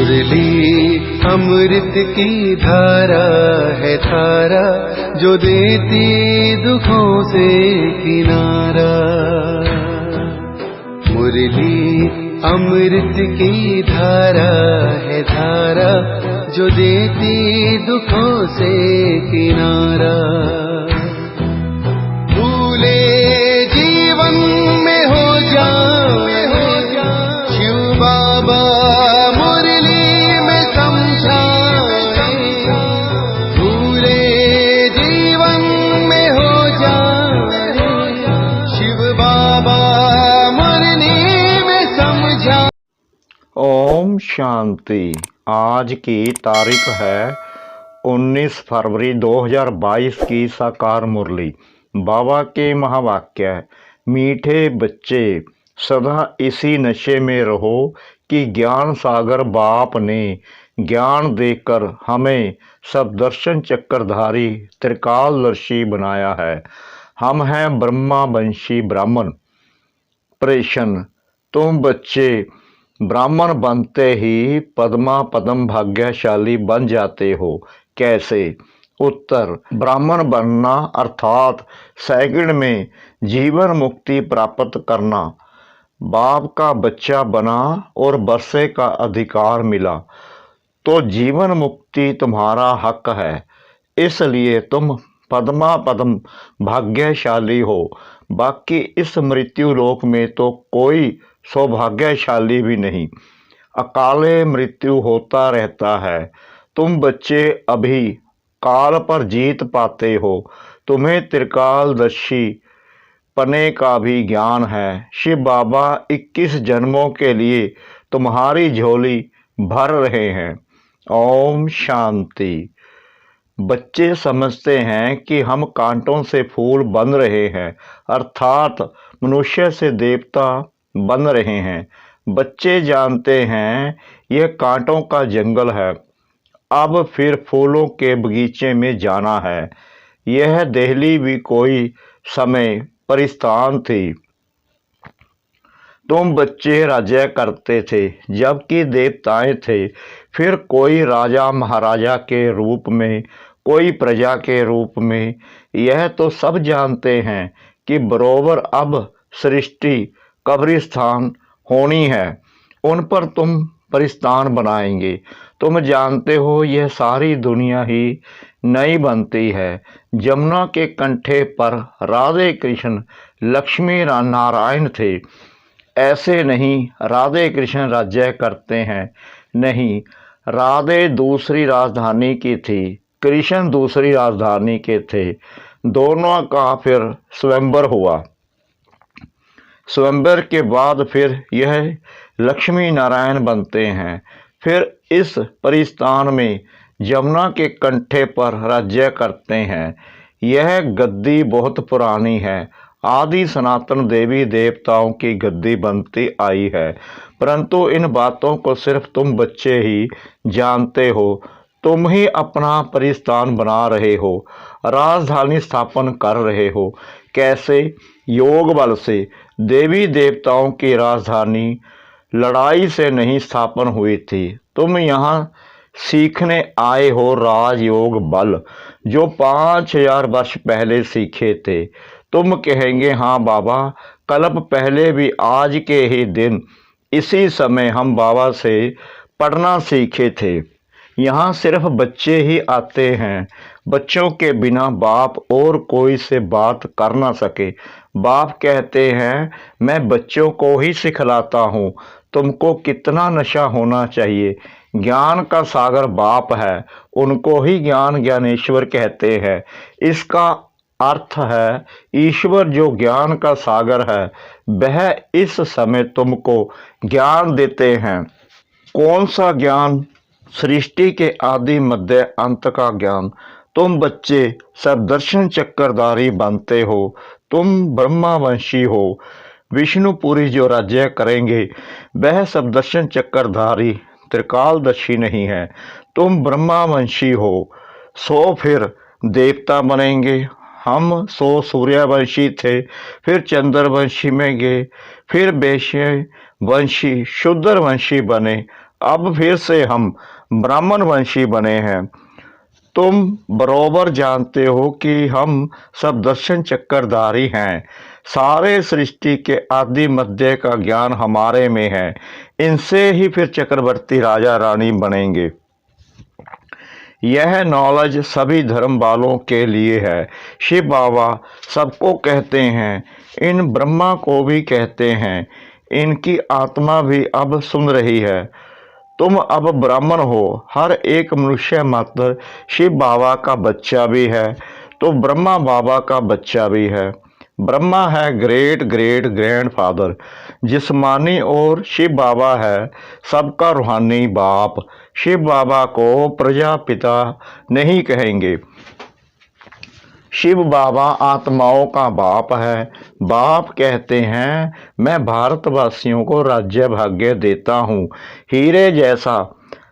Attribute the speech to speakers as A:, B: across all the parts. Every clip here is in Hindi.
A: मुरली अमृत की धारा है धारा, जो देती दुखों से किनारा। मुरली अमृत की धारा है धारा, जो देती दुखों से किनारा। भूले जीवन में हो जाए शिव बाबा मुरली में समझाए। भूले जीवन में हो जाए शिव बाबा मुरली में समझाए।
B: ओम शांति। आज की तारीख है 19 फरवरी 2022 की साकार मुरली। बाबा के महावाक्य, मीठे बच्चे सदा इसी नशे में रहो कि ज्ञान सागर बाप ने ज्ञान देकर हमें सब दर्शन चक्रधारी त्रिकालदर्शी बनाया है। हम हैं ब्रह्मा वंशी ब्राह्मण। प्रश्न, तुम बच्चे ब्राह्मण बनते ही पद्मा पद्म भाग्यशाली बन जाते हो, कैसे? उत्तर, ब्राह्मण बनना अर्थात सेकंड में जीवन मुक्ति प्राप्त करना। बाप का बच्चा बना और वर्षे का अधिकार मिला तो जीवन मुक्ति तुम्हारा हक है, इसलिए तुम पद्मा पद्म भाग्यशाली हो। बाकी इस मृत्यु लोक में तो कोई सौभाग्यशाली भी नहीं, अकाले मृत्यु होता रहता है। तुम बच्चे अभी काल पर जीत पाते हो, तुम्हें त्रिकालदर्शी पने का भी ज्ञान है। शिव बाबा 21 जन्मों के लिए तुम्हारी झोली भर रहे हैं। ओम शांति। बच्चे समझते हैं कि हम कांटों से फूल बन रहे हैं, अर्थात मनुष्य से देवता बन रहे हैं। बच्चे जानते हैं यह कांटों का जंगल है, अब फिर फूलों के बगीचे में जाना है। यह देहली भी कोई समय परिस्थान थी। तुम बच्चे राज्य करते थे जबकि देवताएं थे, फिर कोई राजा महाराजा के रूप में, कोई प्रजा के रूप में। यह तो सब जानते हैं कि बरोबर अब सृष्टि कब्रिस्तान होनी है, उन पर तुम परिस्थान बनाएंगे। तुम जानते हो यह सारी दुनिया ही नई बनती है। जमुना के कंठे पर राधे कृष्ण लक्ष्मी नारायण थे, ऐसे नहीं राधे कृष्ण राज्य करते हैं। नहीं, राधे दूसरी राजधानी की थी, कृष्ण दूसरी राजधानी के थे। दोनों का फिर स्वयंवर हुआ। स्वयंवर के बाद फिर यह लक्ष्मी नारायण बनते हैं। फिर इस परिस्थान में जमुना के कंठे पर राज्य करते हैं। यह गद्दी बहुत पुरानी है, आदि सनातन देवी देवताओं की गद्दी बनती आई है, परंतु इन बातों को सिर्फ तुम बच्चे ही जानते हो। तुम ही अपना परिस्थान बना रहे हो, राजधानी स्थापन कर रहे हो। कैसे? योग बल से। देवी देवताओं की राजधानी लड़ाई से नहीं स्थापन हुई थी। तुम यहाँ सीखने आए हो राजयोग बल, जो 5000 वर्ष पहले सीखे थे। तुम कहेंगे, हाँ बाबा, कल्प पहले भी आज के ही दिन इसी समय हम बाबा से पढ़ना सीखे थे। यहाँ सिर्फ बच्चे ही आते हैं, बच्चों के बिना बाप और कोई से बात कर ना सके। बाप कहते हैं, मैं बच्चों को ही सिखलाता हूँ, तुमको कितना नशा होना चाहिए। ज्ञान का सागर बाप है, उनको ही ज्ञान ज्ञानेश्वर कहते हैं। इसका अर्थ है ईश्वर जो ज्ञान का सागर है, वह इस समय तुमको ज्ञान देते हैं। कौन सा ज्ञान? सृष्टि के आदि मध्य अंत का ज्ञान। तुम बच्चे सब दर्शन चक्रधारी बनते हो, तुम ब्रह्मावंशी हो। विष्णुपुरी जो राज्य करेंगे वह सब दर्शन चक्रधारी त्रिकालदर्शी नहीं है। तुम ब्रह्मावंशी हो, 100 फिर देवता बनेंगे। हम 100 सूर्यवंशी थे, फिर चंद्रवंशी में गए, फिर वैश्य वंशी शूद्रवंशी बने। अब फिर से हम ब्राह्मण वंशी बने हैं। तुम बरोबर जानते हो कि हम सब दर्शन चक्रधारी हैं। सारे सृष्टि के आदि मध्य का ज्ञान हमारे में है। इनसे ही फिर चक्रवर्ती राजा रानी बनेंगे। यह नॉलेज सभी धर्म वालों के लिए है। शिव बाबा सबको कहते हैं, इन ब्रह्मा को भी कहते हैं। इनकी आत्मा भी अब सुन रही है। तुम अब ब्राह्मण हो। हर एक मनुष्य मात्र शिव बाबा का बच्चा भी है, तो ब्रह्मा बाबा का बच्चा भी है। ब्रह्मा है ग्रेट ग्रेट ग्रैंडफादर जिस्मानी, और शिव बाबा है सबका रूहानी बाप। शिव बाबा को प्रजापिता नहीं कहेंगे। शिव बाबा आत्माओं का बाप है। बाप कहते हैं, मैं भारतवासियों को राज्य भाग्य देता हूँ, हीरे जैसा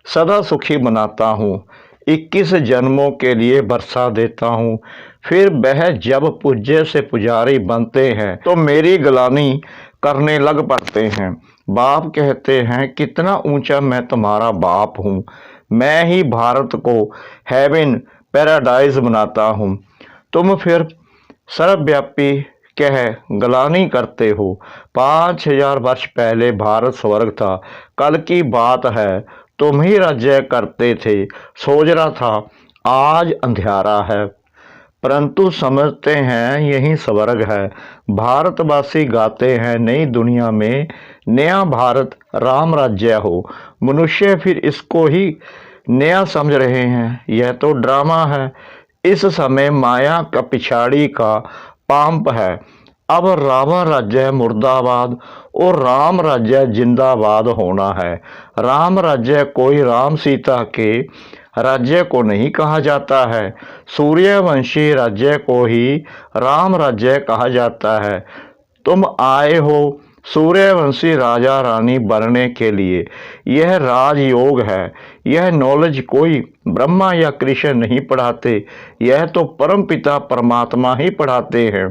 B: सदा सुखी बनाता हूँ, 21 जन्मों के लिए वर्षा देता हूँ। फिर वह जब पूज्य से पुजारी बनते हैं तो मेरी गलानी करने लग पड़ते हैं। बाप कहते हैं, कितना ऊंचा मैं तुम्हारा बाप हूँ। मैं ही भारत को हेवन पैराडाइज बनाता हूँ। तुम फिर सर्वव्यापी कह गलानी करते हो। 5000 वर्ष पहले भारत स्वर्ग था। कल की बात है, तुम ही राज्य करते थे। सोचना था, आज अंधियारा है, परंतु समझते हैं यही स्वर्ग है। भारतवासी गाते हैं, नई दुनिया में नया भारत राम राज्य हो। मनुष्य फिर इसको ही नया समझ रहे हैं। यह तो ड्रामा है। इस समय माया का पिछाड़ी का पांप है। अब रावण राज्य मुर्दाबाद और राम राज्य जिंदाबाद होना है। राम राज्य कोई राम सीता के राज्य को नहीं कहा जाता है। सूर्यवंशी राज्य को ही राम राज्य कहा जाता है। तुम आए हो सूर्यवंशी राजा रानी बनने के लिए। यह राजयोग है। यह नॉलेज कोई ब्रह्मा या कृष्ण नहीं पढ़ाते, यह तो परमपिता परमात्मा ही पढ़ाते हैं।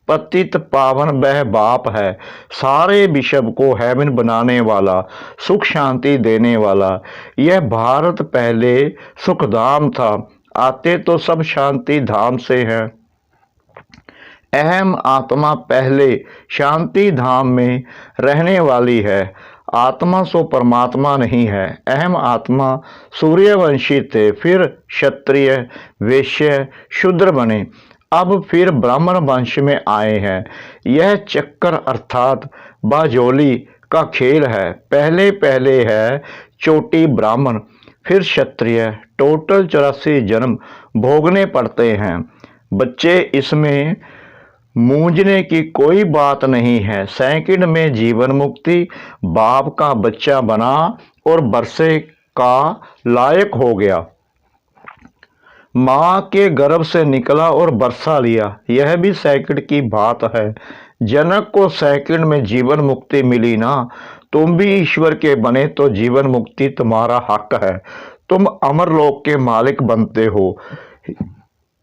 B: पतित पावन वह बाप है, सारे विश्व को हेवन बनाने वाला, सुख शांति देने वाला। यह भारत पहले सुखधाम था, आते तो सब शांति धाम से हैं। अहम आत्मा पहले शांति धाम में रहने वाली है। आत्मा सो परमात्मा नहीं है। अहम आत्मा सूर्यवंशी थे, फिर क्षत्रिय वैश्य शूद्र बने, अब फिर ब्राह्मण वंश में आए हैं। यह चक्कर अर्थात बाजोली का खेल है। पहले पहले है चोटी ब्राह्मण, फिर क्षत्रिय। टोटल 84 जन्म भोगने पड़ते हैं। बच्चे इसमें मूंझने की कोई बात नहीं है। सेकंड में जीवन मुक्ति, बाप का बच्चा बना और बरसे का लायक हो गया। माँ के गर्भ से निकला और बरसा लिया, यह भी सेकंड की बात है। जनक को सेकंड में जीवन मुक्ति मिली ना। तुम भी ईश्वर के बने तो जीवन मुक्ति तुम्हारा हक है। तुम अमरलोक के मालिक बनते हो।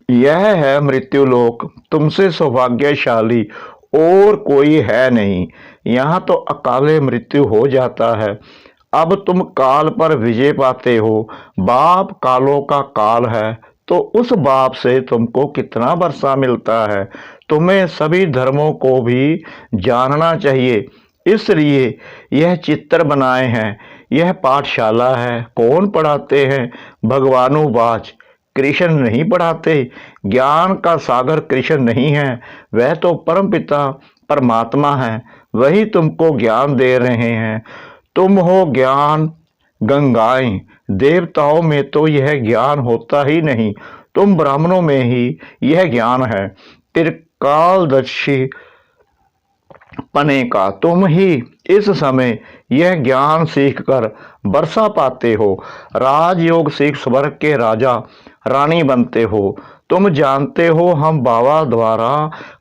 B: यह है मृत्युलोक। तुमसे सौभाग्यशाली और कोई है नहीं। यहाँ तो अकाले मृत्यु हो जाता है। अब तुम काल पर विजय पाते हो। बाप कालों का काल है, तो उस बाप से तुमको कितना वर्षा मिलता है। तुम्हें सभी धर्मों को भी जानना चाहिए, इसलिए यह चित्र बनाए हैं। यह पाठशाला है। कौन पढ़ाते हैं? भगवानुवाच, कृष्ण नहीं पढ़ाते। ज्ञान का सागर कृष्ण नहीं है, वह तो परमपिता परमात्मा है। वही तुमको ज्ञान दे रहे हैं। तुम हो ज्ञान गंगाएं। देवताओं में तो यह ज्ञान होता ही नहीं, तुम ब्राह्मणों में ही यह ज्ञान है। त्रिकालदर्शी पने का तुम ही इस समय यह ज्ञान सीखकर वर्षा पाते हो। राजयोग सीख स्वर्ग के राजा रानी बनते हो। तुम जानते हो हम बाबा द्वारा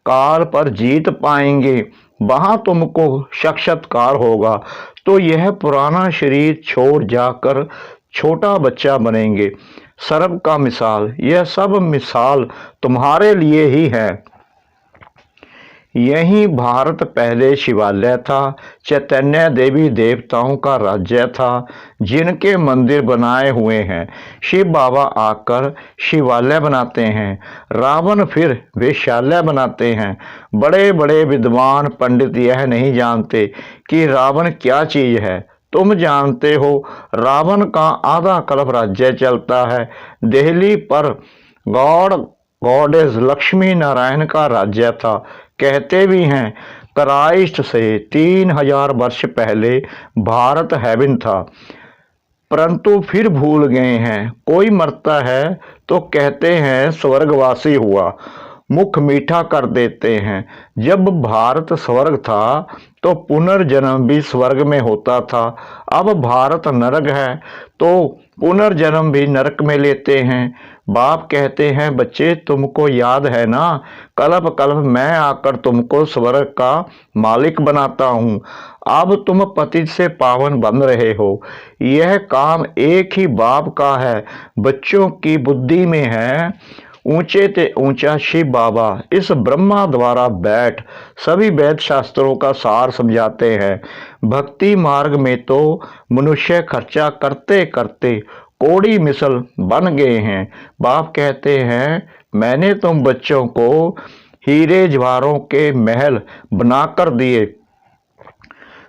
B: काल पर जीत पाएंगे। वहां तुमको साक्षात्कार होगा तो यह पुराना शरीर छोड़ जाकर छोटा बच्चा बनेंगे। सर्व का मिसाल, यह सब मिसाल तुम्हारे लिए ही है। यही भारत पहले शिवालय था। चैतन्य देवी देवताओं का राज्य था जिनके मंदिर बनाए हुए हैं। शिव बाबा आकर शिवालय बनाते हैं, रावण फिर वेश्यालय बनाते हैं। बड़े बड़े विद्वान पंडित यह नहीं जानते कि रावण क्या चीज है। तुम जानते हो रावण का आधा कल्प राज्य चलता है। दिल्ली पर गॉडेस लक्ष्मी नारायण का राज्य था। कहते भी हैं क्राइस्ट से 3000 वर्ष पहले भारत हेवन था, परंतु फिर भूल गए हैं। कोई मरता है तो कहते हैं स्वर्गवासी हुआ, मुख मीठा कर देते हैं। जब भारत स्वर्ग था तो पुनर्जन्म भी स्वर्ग में होता था। अब भारत नरक है तो पुनर्जन्म भी नरक में लेते हैं। बाप कहते हैं बच्चे तुमको याद है ना, कल्प कल्प मैं आकर तुमको स्वर्ग का मालिक बनाता हूँ। अब तुम पतित से पावन बन रहे हो। यह काम एक ही बाप का है, बच्चों की बुद्धि में है। ऊंचे ते ऊंचा शिव बाबा इस ब्रह्मा द्वारा बैठ सभी वेद शास्त्रों का सार समझाते हैं। भक्ति मार्ग में तो मनुष्य खर्चा करते करते कोड़ी मिसल बन गए हैं। बाप कहते हैं मैंने तुम बच्चों को हीरे जवाहरों के महल बनाकर दिए,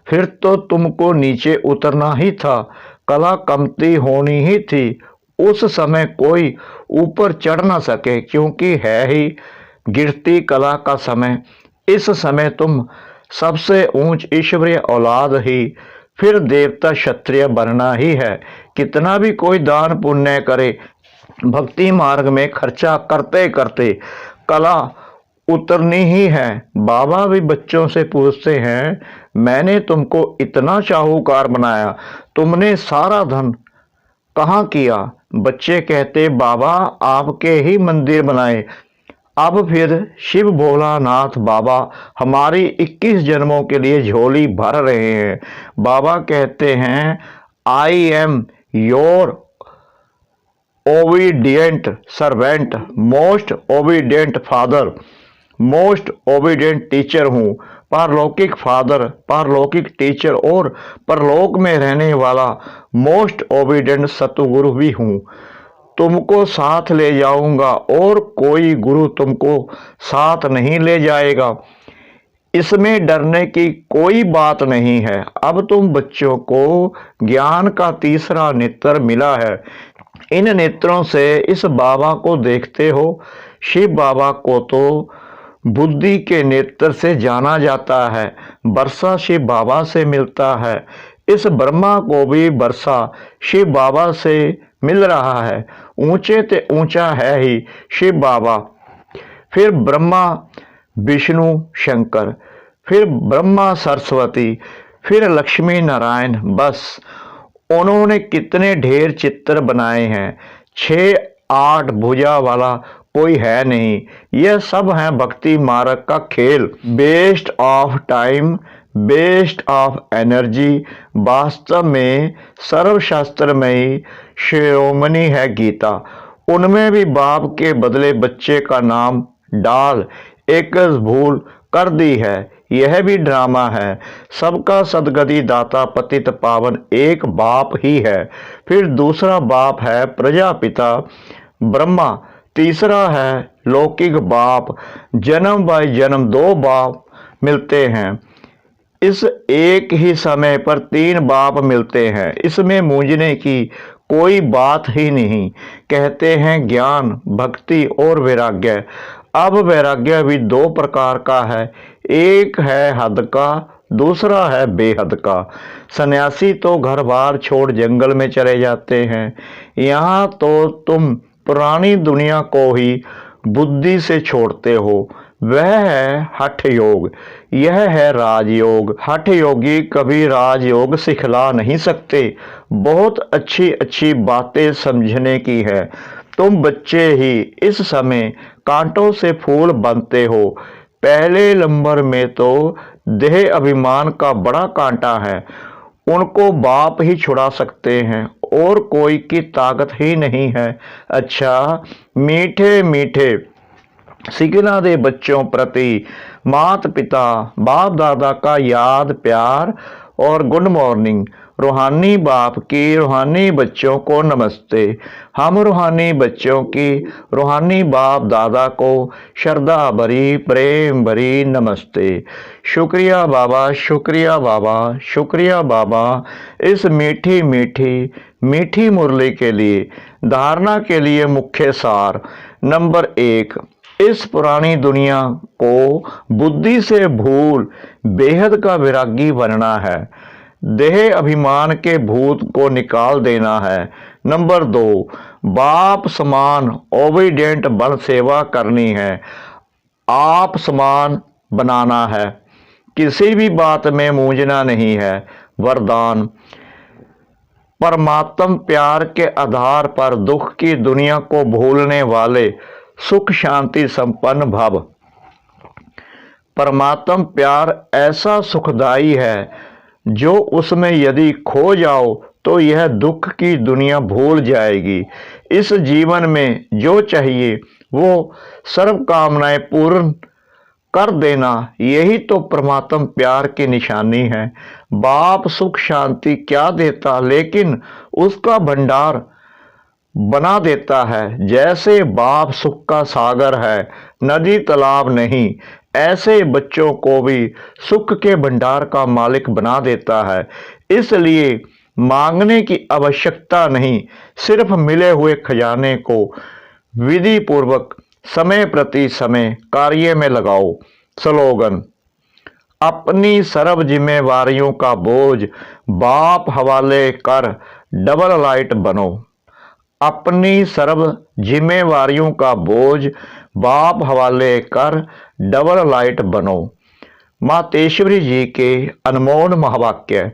B: फिर तो तुमको नीचे उतरना ही था, कला कमती होनी ही थी। उस समय कोई ऊपर चढ़ ना सके क्योंकि है ही गिरती कला का समय। इस समय तुम सबसे ऊंच ईश्वरीय औलाद ही, फिर देवता क्षत्रिय बनना ही है। कितना भी कोई दान पुण्य करे, भक्ति मार्ग में खर्चा करते करते कला उतरनी ही है। बाबा भी बच्चों से पूछते हैं मैंने तुमको इतना शाहूकार बनाया, तुमने सारा धन कहाँ किया? बच्चे कहते बाबा आपके ही मंदिर बनाए। अब फिर शिव भोलानाथ बाबा हमारी 21 जन्मों के लिए झोली भर रहे हैं। बाबा कहते हैं I am your obedient servant, most obedient father, most obedient teacher हूँ। पारलौकिक फादर, पारलौकिक टीचर और परलोक में रहने वाला मोस्ट ओबीडियंट सतगुरु भी हूँ। तुमको साथ ले जाऊंगा और कोई गुरु तुमको साथ नहीं ले जाएगा। इसमें डरने की कोई बात नहीं है। अब तुम बच्चों को ज्ञान का तीसरा नेत्र मिला है। इन नेत्रों से इस बाबा को देखते हो। शिव बाबा को तो बुद्धि के नेत्र से जाना जाता है। वर्षा शिव बाबा से मिलता है। इस ब्रह्मा को भी वर्षा शिव बाबा से मिल रहा है। ऊंचे ते ऊंचा है ही शिव बाबा, फिर ब्रह्मा विष्णु शंकर, फिर ब्रह्मा सरस्वती, फिर लक्ष्मी नारायण। बस उन्होंने कितने ढेर चित्र बनाए हैं, 6-8 भुजा वाला कोई है नहीं। यह सब है भक्ति मार्ग का खेल। Waste of time, waste of energy. वास्तव में सर्वशास्त्र में शिरोमणि है गीता। उनमें भी बाप के बदले बच्चे का नाम डाल एक भूल कर दी है। यह भी ड्रामा है। सबका सदगति दाता पतित पावन एक बाप ही है। फिर दूसरा बाप है प्रजापिता ब्रह्मा, तीसरा है लौकिक बाप। जन्म बाय जन्म 2 बाप मिलते हैं। इस एक ही समय पर 3 बाप मिलते हैं। इसमें मूंझने की कोई बात ही नहीं। कहते हैं ज्ञान, भक्ति और वैराग्य। अब वैराग्य भी 2 प्रकार का है, एक है हद का, दूसरा है बेहद का। सन्यासी तो घर बार छोड़ जंगल में चले जाते हैं। यहाँ तो तुम पुरानी दुनिया को ही बुद्धि से छोड़ते हो। वह है हठ योग, यह है राजयोग। हठ योगी कभी राजयोग सिखला नहीं सकते। बहुत अच्छी अच्छी बातें समझने की है। तुम बच्चे ही इस समय कांटों से फूल बनते हो। पहले नंबर में तो देह अभिमान का बड़ा कांटा है, उनको बाप ही छुड़ा सकते हैं और कोई की ताकत ही नहीं है। अच्छा मीठे मीठे सिकना दे बच्चों प्रति माता पिता बाप दादा का याद प्यार और गुड मॉर्निंग। रूहानी बाप की रूहानी बच्चों को नमस्ते। हम रूहानी बच्चों की रूहानी बाप दादा को श्रद्धा भरी प्रेम भरी नमस्ते। शुक्रिया बाबा, शुक्रिया बाबा, शुक्रिया बाबा इस मीठी मीठी मीठी मुरली के लिए। धारणा के लिए मुख्य सार। नंबर 1, इस पुरानी दुनिया को बुद्धि से भूल बेहद का विरागी बनना है। देह अभिमान के भूत को निकाल देना है। नंबर 2, बाप समान ओबीडियंट बन सेवा करनी है। आप समान बनाना है। किसी भी बात में मूंझना नहीं है। वरदान, परमात्म प्यार के आधार पर दुख की दुनिया को भूलने वाले सुख शांति संपन्न भव। परमात्म प्यार ऐसा सुखदाई है जो उसमें यदि खो जाओ तो यह दुख की दुनिया भूल जाएगी। इस जीवन में जो चाहिए वो सर्व कामनाएं पूर्ण कर देना, यही तो परमात्म प्यार की निशानी है। बाप सुख शांति क्या देता, लेकिन उसका भंडार बना देता है। जैसे बाप सुख का सागर है, नदी तालाब नहीं, ऐसे बच्चों को भी सुख के भंडार का मालिक बना देता है। इसलिए मांगने की आवश्यकता नहीं, सिर्फ मिले हुए खजाने को विधि पूर्वक समय प्रति समय कार्य में लगाओ। स्लोगन, अपनी सर्व जिम्मेवारियों का बोझ बाप हवाले कर डबल लाइट बनो। अपनी सर्व जिम्मेवारियों का बोझ बाप हवाले कर डबल लाइट बनो। मातेश्वरी जी के अनमोल महावाक्य।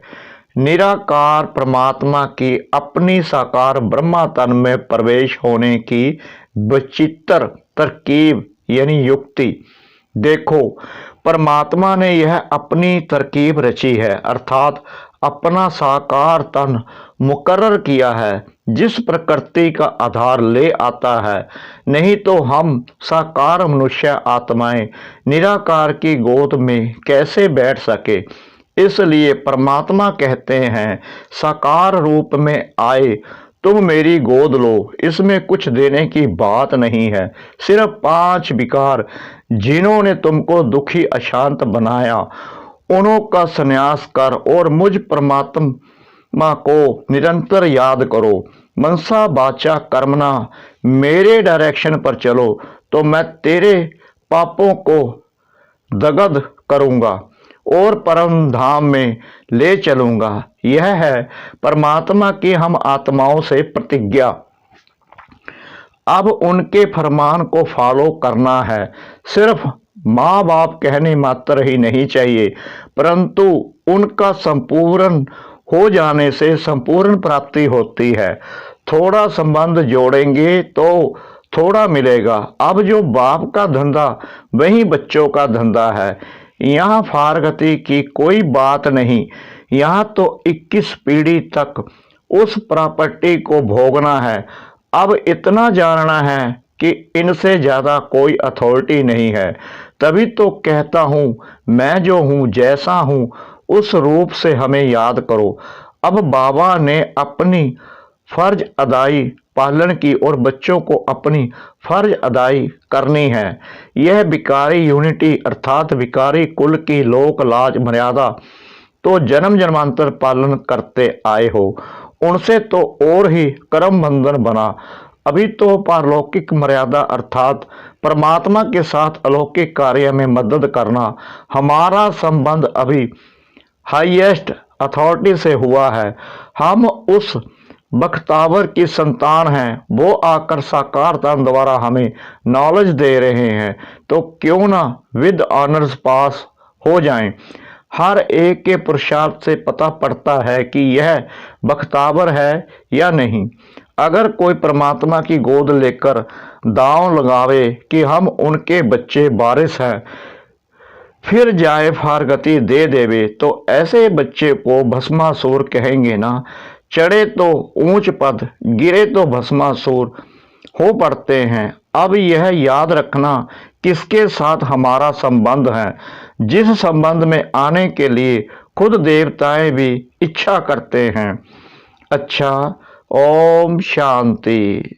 B: निराकार परमात्मा की अपनी साकार ब्रह्मा तन में प्रवेश होने की विचित्र तरकीब यानी युक्ति। देखो, परमात्मा ने यह अपनी तरकीब रची है, अर्थात अपना साकार तन मुकर्रर किया है, जिस प्रकृति का आधार ले आता है। नहीं तो हम साकार मनुष्य आत्माएं निराकार की गोद में कैसे बैठ सके। इसलिए परमात्मा कहते हैं, साकार रूप में आए तुम मेरी गोद लो। इसमें कुछ देने की बात नहीं है, सिर्फ 5 विकार जिन्होंने तुमको दुखी अशांत बनाया उन्हों का संन्यास कर और मुझ परमात्मा को निरंतर याद करो। मनसा वाचा कर्मणा मेरे डायरेक्शन पर चलो तो मैं तेरे पापों को दग्ध करूंगा और परम धाम में ले चलूंगा। यह है परमात्मा की हम आत्माओं से प्रतिज्ञा। अब उनके फरमान को फॉलो करना है। सिर्फ माँ बाप कहने मात्र ही नहीं चाहिए, परंतु उनका संपूर्ण हो जाने से संपूर्ण प्राप्ति होती है। थोड़ा संबंध जोड़ेंगे तो थोड़ा मिलेगा। अब जो बाप का धंधा वही बच्चों का धंधा है। यहाँ फारगति की कोई बात नहीं। यहाँ तो 21 पीढ़ी तक उस प्रॉपर्टी को भोगना है। अब इतना जानना है कि इनसे ज्यादा कोई अथॉरिटी नहीं है। तभी तो कहता हूँ, मैं जो हूँ जैसा हूँ उस रूप से हमें याद करो। अब बाबा ने अपनी फर्ज अदाई पालन की और बच्चों को अपनी फर्ज अदाई करनी है। यह विकारी यूनिटी अर्थात विकारी कुल की लोक लाज मर्यादा तो जन्म जन्मांतर पालन करते आए हो, उनसे तो और ही कर्म बंधन बना। अभी तो पारलौकिक मर्यादा अर्थात परमात्मा के साथ अलौकिक कार्य में मदद करना। हमारा संबंध अभी हाईएस्ट अथॉरिटी से हुआ है। हम उस बख्तावर की संतान हैं, वो आकर साकार तन द्वारा हमें नॉलेज दे रहे हैं, तो क्यों ना विद ऑनर्स पास हो जाएं। हर एक के पुरुषार्थ से पता पड़ता है कि यह बख्तावर है या नहीं। अगर कोई परमात्मा की गोद लेकर दांव लगावे कि हम उनके बच्चे बारिश हैं, फिर जाए फारगति दे देवे, तो ऐसे बच्चे को भस्मासुर कहेंगे ना। चढ़े तो ऊंच पद, गिरे तो भस्मासुर हो पड़ते हैं। अब यह याद रखना किसके साथ हमारा संबंध है, जिस संबंध में आने के लिए खुद देवताएं भी इच्छा करते हैं। अच्छा, ओम शांति।